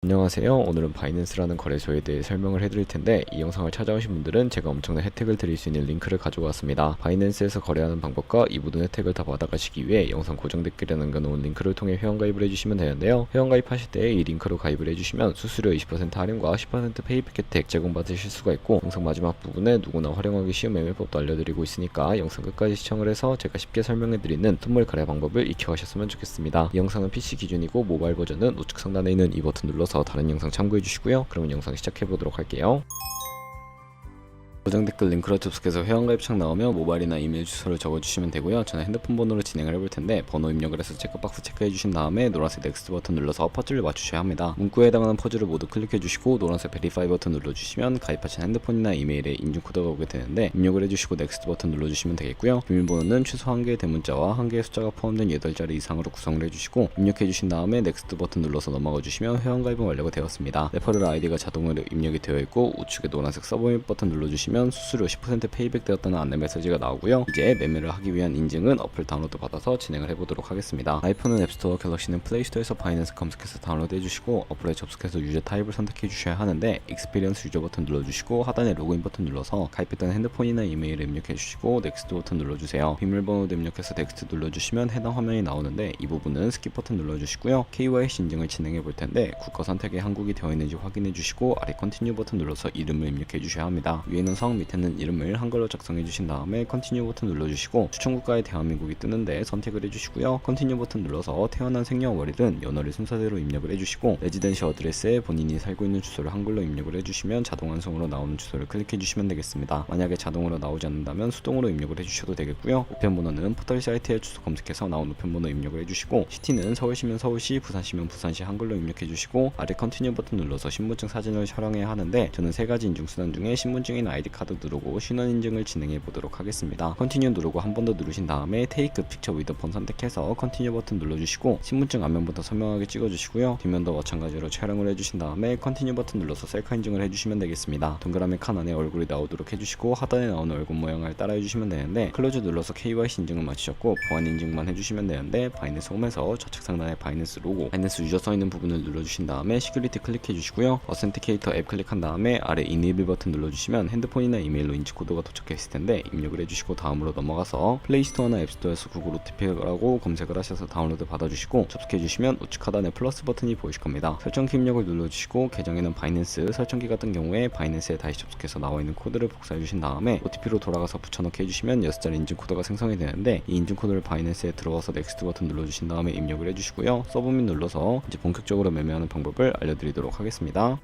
안녕하세요. 오늘은 바이낸스라는 거래소에 대해 설명을 해드릴 텐데 이 영상을 찾아오신 분들은 제가 엄청난 혜택을 드릴 수 있는 링크를 가지고 왔습니다. 바이낸스에서 거래하는 방법과 이 모든 혜택을 다 받아가시기 위해 영상 고정 댓글에 남겨놓은 링크를 통해 회원가입을 해주시면 되는데요. 회원가입하실 때 이 링크로 가입을 해주시면 수수료 20% 할인과 10% 페이백 혜택 제공받으실 수가 있고, 영상 마지막 부분에 누구나 활용하기 쉬운 매매법도 알려드리고 있으니까 영상 끝까지 시청을 해서 제가 쉽게 설명해드리는 선물 거래 방법을 익혀가셨으면 좋겠습니다. 이 영상은 PC 기준이고 모바일 버전은 우측 상단에 있는 이 버튼 눌러서 다른 영상 참고해 주시고요. 그러면 영상 시작해 보도록 할게요. 고정 댓글 링크로 접속해서 회원가입창 나오면 모바일이나 이메일 주소를 적어주시면 되고요. 저는 핸드폰 번호로 진행을 해볼 텐데 번호 입력을 해서 체크박스 체크해 주신 다음에 노란색 넥스트 버튼 눌러서 퍼즐을 맞추셔야 합니다. 문구에 해당하는 퍼즐을 모두 클릭해 주시고 노란색 베리파이 버튼 눌러주시면 가입하신 핸드폰이나 이메일에 인증 코드가 오게 되는데 입력을 해주시고 넥스트 버튼 눌러주시면 되겠고요. 비밀번호는 최소 1개의 대문자와 1개의 숫자가 포함된 8자리 이상으로 구성을 해주시고 입력해 주신 다음에 넥스트 버튼 눌러서 넘어가 주시면 회원가입은 완료가 되었습니다. 레퍼럴 아이디가 자동으로 입력이 되어 있고 우측에 노란색 서브밋 버튼 눌러주시면 수수료 10% 페이백 되었다는 안내 메시지가 나오고요. 이제 매매를 하기 위한 인증은 어플 다운로드 받아서 진행을 해보도록 하겠습니다. 아이폰은 앱스토어, 갤럭시는 플레이스토어에서 바이낸스 검색해서 다운로드 해주시고 어플에 접속해서 유저 타입을 선택해 주셔야 하는데 익스피리언스 유저 버튼 눌러주시고 하단에 로그인 버튼 눌러서 가입했던 핸드폰이나 이메일을 입력해 주시고 넥스트 버튼 눌러주세요. 비밀번호도 입력해서 넥스트 눌러주시면 해당 화면이 나오는데 이 부분은 스킵 버튼 눌러주시고요. KYC 인증을 진행해 볼 텐데 국가 선택에 한국이 되어 있는지 확인해 주시고 아래 컨티뉴 버튼 눌러서 이름을 입력해 주셔야 합니다. 위에는 성, 밑에는 이름을 한글로 작성해 주신 다음에 컨티뉴 버튼 눌러주시고 추천 국가에 대한민국이 뜨는데 선택을 해주시고요. 컨티뉴 버튼 눌러서 태어난 생년월일은 연월일 순서대로 입력을 해주시고 레지던시 어드레스에 본인이 살고 있는 주소를 한글로 입력을 해주시면 자동 완성으로 나오는 주소를 클릭해 주시면 되겠습니다. 만약에 자동으로 나오지 않는다면 수동으로 입력을 해주셔도 되겠고요. 우편번호는 포털 사이트에 주소 검색해서 나온 우편번호 입력을 해주시고 시티는 서울시면 서울시, 부산시면 부산시 한글로 입력해 주시고 아래 컨티뉴 버튼 눌러서 신분증 사진을 촬영해야 하는데 저는 3가지 인증수단 중에 신분증인 아이디 카드 누르고 신원 인증을 진행해 보도록 하겠습니다. 컨티뉴 누르고 한 번 더 누르신 다음에 테이크 픽처 위드 폰 선택해서 컨티뉴 버튼 눌러주시고 신분증 앞면부터 선명하게 찍어주시고요. 뒷면도 마찬가지로 촬영을 해주신 다음에 컨티뉴 버튼 눌러서 셀카 인증을 해주시면 되겠습니다. 동그라미 칸 안에 얼굴이 나오도록 해주시고 하단에 나오는 얼굴 모양을 따라 해주시면 되는데 클로즈 눌러서 KYC 인증을 마치셨고 보안 인증만 해주시면 되는데 바이낸스 홈에서 좌측 상단에 바이낸스 로고, 바이낸스 유저 써있는 부분을 눌러주신 다음에 시큐리티 클릭해 주시고요. 어센티케이터 앱 클릭한 다음에 아래 이네이블 버튼 눌러주시면 핸드폰이나 이메일로 인증 코드가 도착해 있을 텐데 입력을 해주시고 다음으로 넘어가서 플레이스토어나 앱스토어에서 구글 OTP라고 검색을 하셔서 다운로드 받아주시고 접속해 주시면 우측 하단에 플러스 버튼이 보이실 겁니다. 설정키 입력을 눌러주시고 계정에는 바이낸스, 설정키 같은 경우에 바이낸스에 다시 접속해서 나와 있는 코드를 복사해 주신 다음에 OTP로 돌아가서 붙여넣기 해주시면 6자리 인증 코드가 생성이 되는데 이 인증 코드를 바이낸스에 들어가서 넥스트 버튼 눌러주신 다음에 입력을 해주시고요. 서브밋 눌러서 이제 본격적으로 매매하는 방법을 알려드리도록 하겠습니다.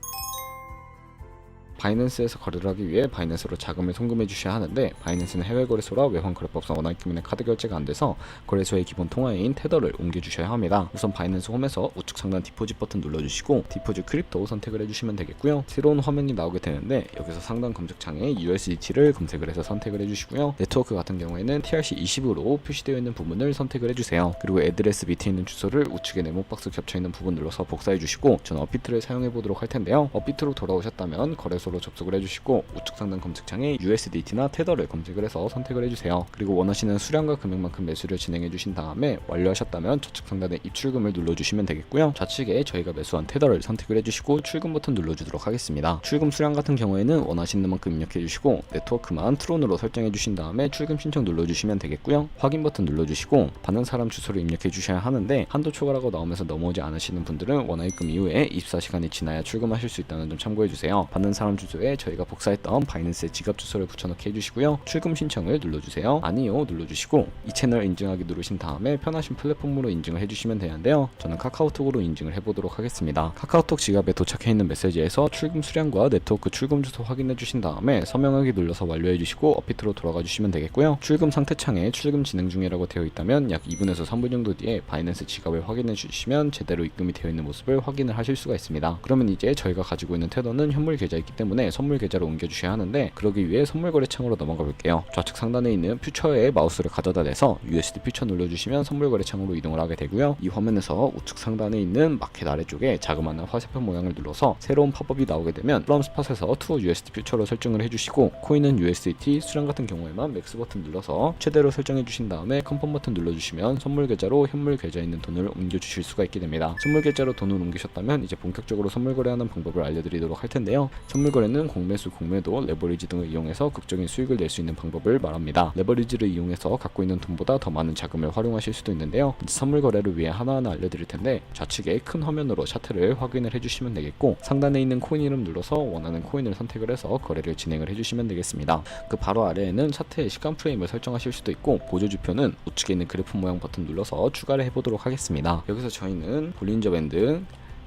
바이낸스에서 거래를 하기 위해 바이낸스로 자금을 송금해 주셔야 하는데 바이낸스는 해외 거래소라 외환 거래법상 원화입금이나 카드 결제가 안 돼서 거래소의 기본 통화인 테더를 옮겨 주셔야 합니다. 우선 바이낸스 홈에서 우측 상단 디포짓 버튼 눌러주시고 디포짓 크립토 선택을 해주시면 되겠고요. 새로운 화면이 나오게 되는데 여기서 상단 검색창에 USDT를 검색을 해서 선택을 해주시고요. 네트워크 같은 경우에는 TRC20으로 표시되어 있는 부분을 선택을 해주세요. 그리고 애드레스 밑에 있는 주소를 우측에 네모박스 겹쳐 있는 부분 눌러서 복사해 주시고 저는 업비트를 사용해 보도록 할 텐데요. 업비트로 돌아오셨다면 거래소로 접속을 해주시고 우측 상단 검색창에 USDT나 테더를 검색을 해서 선택을 해주세요. 그리고 원하시는 수량과 금액만큼 매수를 진행해 주신 다음에 완료하셨다면 좌측 상단에 입출금을 눌러주시면 되겠고요. 좌측에 저희가 매수한 테더를 선택을 해주시고 출금 버튼 눌러주도록 하겠습니다. 출금 수량 같은 경우에는 원하시는 만큼 입력해 주시고 네트워크만 트론으로 설정해 주신 다음에 출금 신청 눌러주시면 되겠고요. 확인 버튼 눌러주시고 받는 사람 주소를 입력해 주셔야 하는데 한도 초과라고 나오면서 넘어오지 않으시는 분들은 원화입금 이후에 24시간이 지나야 출금하실 수 있다는 점 참고해 주세요. 받는 사람 주소에 저희가 복사했던 바이낸스의 지갑 주소를 붙여넣기 해주시고요. 출금 신청을 눌러주세요. 아니요 눌러주시고 이 채널 인증하기 누르신 다음에 편하신 플랫폼으로 인증을 해주시면 되는데요. 저는 카카오톡으로 인증을 해보도록 하겠습니다. 카카오톡 지갑에 도착해 있는 메시지에서 출금 수량과 네트워크 출금 주소 확인해 주신 다음에 서명하기 눌러서 완료해 주시고 업비트로 돌아가 주시면 되겠고요. 출금 상태 창에 출금 진행 중이라고 되어 있다면 약 2분에서 3분 정도 뒤에 바이낸스 지갑을 확인해 주시면 제대로 입금이 되어 있는 모습을 확인을 하실 수가 있습니다. 그러면 이제 저희가 가지고 있는 테더는 현물 계좌이기 때문에 때문에 선물 계좌로 옮겨주셔야 하는데, 그러기 위해 선물 거래 창으로 넘어가 볼게요. 좌측 상단에 있는 퓨처에 마우스를 가져다 대서 USD 퓨처 눌러주시면 선물 거래 창으로 이동을 하게 되고요. 이 화면에서 우측 상단에 있는 마켓 아래쪽에 자그마한 화살표 모양을 눌러서 새로운 팝업이 나오게 되면 플럼 스팟에서 투어 USD 퓨처로 설정을 해주시고, 코인은 USDT, 수량 같은 경우에만 맥스 버튼 눌러서 최대로 설정해 주신 다음에 컨펌 버튼 눌러주시면 선물 계좌로 현물 계좌에 있는 돈을 옮겨주실 수가 있게 됩니다. 선물 계좌로 돈을 옮기셨다면 이제 본격적으로 선물 거래하는 방법을 알려드리도록 할 텐데요. 선물 거래는 공매수, 공매도, 레버리지 등을 이용해서 극적인 수익을 낼 수 있는 방법을 말합니다. 레버리지를 이용해서 갖고 있는 돈보다 더 많은 자금을 활용하실 수도 있는데요. 이제 선물 거래를 위해 하나하나 알려드릴 텐데, 좌측에 큰 화면으로 차트를 확인을 해주시면 되겠고, 상단에 있는 코인 이름 눌러서 원하는 코인을 선택을 해서 거래를 진행을 해주시면 되겠습니다. 그 바로 아래에는 차트의 시간 프레임을 설정하실 수도 있고, 보조지표는 우측에 있는 그래프 모양 버튼 눌러서 추가를 해보도록 하겠습니다. 여기서 저희는 볼린저 밴드,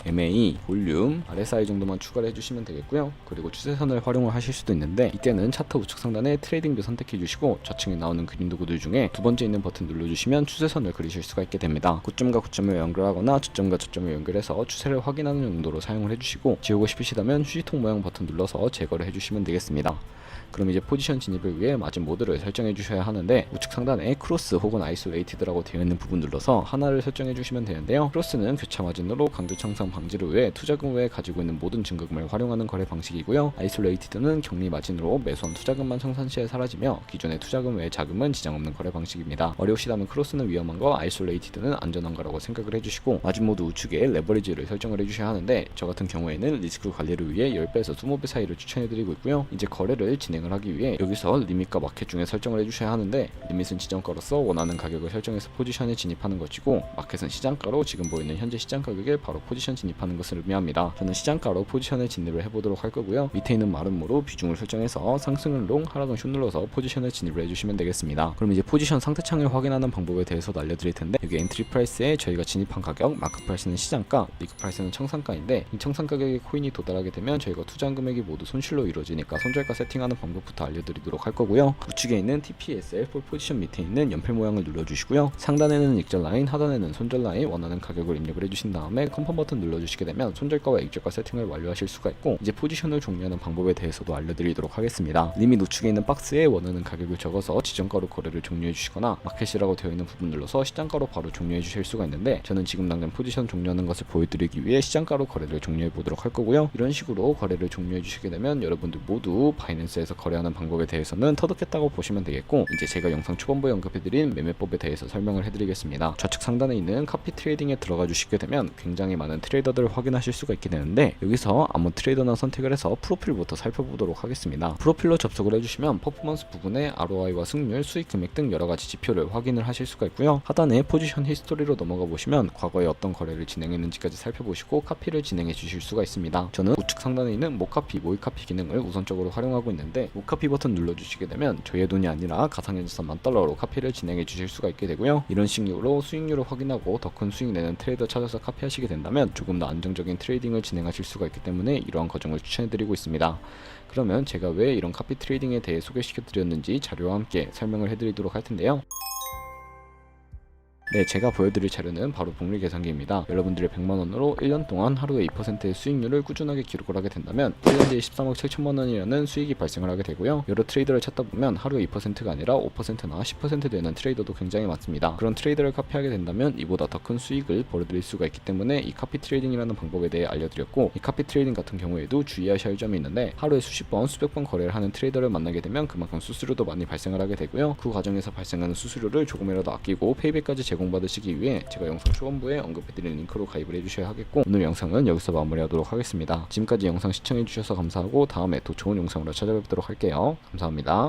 MA, 볼륨, RSI 정도만 추가를 해주시면 되겠고요. 그리고 추세선을 활용을 하실 수도 있는데, 이때는 차트 우측 상단에 트레이딩 뷰 선택해 주시고 좌측에 나오는 그림 도구들 중에 두 번째 있는 버튼 눌러주시면 추세선을 그리실 수가 있게 됩니다. 고점과 고점을 연결하거나 저점과 저점을 연결해서 추세를 확인하는 용도로 사용을 해주시고, 지우고 싶으시다면 휴지통 모양 버튼 눌러서 제거를 해주시면 되겠습니다. 그럼 이제 포지션 진입을 위해 마진 모드를 설정해 주셔야 하는데, 우측 상단에 크로스 혹은 아이솔레이티드라고 되어 있는 부분 눌러서 하나를 설정해 주시면 되는데요. 크로스는 교차 마진으로 강제 청산 방지를 위해 투자금 외에 가지고 있는 모든 증거금을 활용하는 거래 방식이고요. 아이솔레이티드는 격리 마진으로 매수한 투자금만 청산 시에 사라지며 기존의 투자금 외의 자금은 지장 없는 거래 방식입니다. 어려우시다면 크로스는 위험한 거, 아이솔레이티드는 안전한 거라고 생각을 해주시고, 마진 모드 우측에 레버리지를 설정을 해주셔야 하는데, 저 같은 경우에는 리스크 관리를 위해 10배에서 20배 사이를 추천해드리고 있고요. 이제 거래를 진행을 하기 위해 여기서 리밋과 마켓 중에 설정을 해주셔야 하는데, 리밋은 지정가로서 원하는 가격을 설정해서 포지션에 진입하는 것이고, 마켓은 시장가로 지금 보이는 현재 시장 가격에 바로 포지션 진입하는 것을 의미합니다. 저는 시장가로 포지션에 진입을 해보도록 할 거고요. 밑에 있는 마름모로 비중을 설정해서 상승은 롱, 하락은 숏 눌러서 포지션에 진입을 해주시면 되겠습니다. 그럼 이제 포지션 상태창을 확인하는 방법에 대해서도 알려드릴 텐데, 여기 엔트리 프라이스에 저희가 진입한 가격, 마크 프라이스는 시장가, 리그 프라이스는 청산가인데, 이 청산 가격의 코인이 도달하게 되면 저희가 투자한 금액이 모두 손실로 이루어지니까 손절가 세팅하는 방법부터 알려드리도록 할 거고요. 우측에 있는 TPSL 폴 포지션 밑에 있는 연필 모양을 눌러주시고요. 상단에는 익절 라인, 하단에는 손절 라인, 원하는 가격을 입력을 해주신 다음에 컨펌 버튼 눌러주시게 되면 손절가와 익절가 세팅을 완료하실 수가 있고, 이제 포지션을 종료하는 방법에 대해서도 알려드리도록 하겠습니다. 리밋 우측에 있는 박스에 원하는 가격을 적어서 지정가로 거래를 종료해 주시거나, 마켓이라고 되어 있는 부분 눌러서 시장가로 바로 종료해 주실 수가 있는데, 저는 지금 당장 포지션 종료하는 것을 보여드리기 위해 시장가로 거래를 종료해 보도록 할 거고요. 이런 식으로 거래를 종료해 주시게 되면 여러분들 모두 바이낸스에서 거래하는 방법에 대해서는 터득했다고 보시면 되겠고, 이제 제가 영상 초반부에 언급해드린 매매법에 대해서 설명을 해드리겠습니다. 좌측 상단에 있는 카피 트레이딩에 들어가 주시게 되면 굉장히 많은 트레이더들을 확인하실 수가 있게 되는데, 여기서 아무 트레이더나 선택을 해서 프로필부터 살펴보도록 하겠습니다. 프로필로 접속을 해주시면 퍼포먼스 부분에 ROI와 승률, 수익 금액 등 여러가지 지표를 확인을 하실 수가 있고요. 하단에 포지션 히스토리로 넘어가 보시면 과거에 어떤 거래를 진행했는지까지 살펴보시고 카피를 진행해 주실 수가 있습니다. 저는 우측 상단에 있는 모카피, 모의카피 기능을 우선적으로 활용하고 있는데, 모카피 버튼 눌러주시게 되면 저의 돈이 아니라 가상현질성 $10,000로 카피를 진행해 주실 수가 있게 되고요. 이런 식으로 수익률을 확인하고 더 큰 수익 내는 트레이더 찾아서 카피하시게 된다면 조금 더 안정적인 트레이딩을 진행하실 수가 있기 때문에 이러한 과정을 추천해드리고 있습니다. 그러면 제가 왜 이런 카피 트레이딩에 대해 소개시켜 드렸는지 자료와 함께 설명을 해드리도록 할 텐데요. 네, 제가 보여드릴 자료는 바로 복리 계산기입니다. 여러분들의 100만원으로 1년 동안 하루에 2%의 수익률을 꾸준하게 기록을 하게 된다면 1년 뒤에 13억 7천만원이라는 수익이 발생을 하게 되고요. 여러 트레이더를 찾다 보면 하루에 2%가 아니라 5%나 10% 되는 트레이더도 굉장히 많습니다. 그런 트레이더를 카피하게 된다면 이보다 더 큰 수익을 벌어들일 수가 있기 때문에 이 카피 트레이딩이라는 방법에 대해 알려드렸고, 이 카피 트레이딩 같은 경우에도 주의하셔야 할 점이 있는데, 하루에 수십 번, 수백 번 거래를 하는 트레이더를 만나게 되면 그만큼 수수료도 많이 발생을 하게 되고요. 그 과정에서 발생하는 수수료를 조금이라도 아끼고 페이백까지 제공받으시기 위해 제가 영상 초반부에 언급해드린 링크로 가입을 해주셔야 하겠고, 오늘 영상은 여기서 마무리하도록 하겠습니다. 지금까지 영상 시청해주셔서 감사하고 다음에 또 좋은 영상으로 찾아뵙도록 할게요. 감사합니다.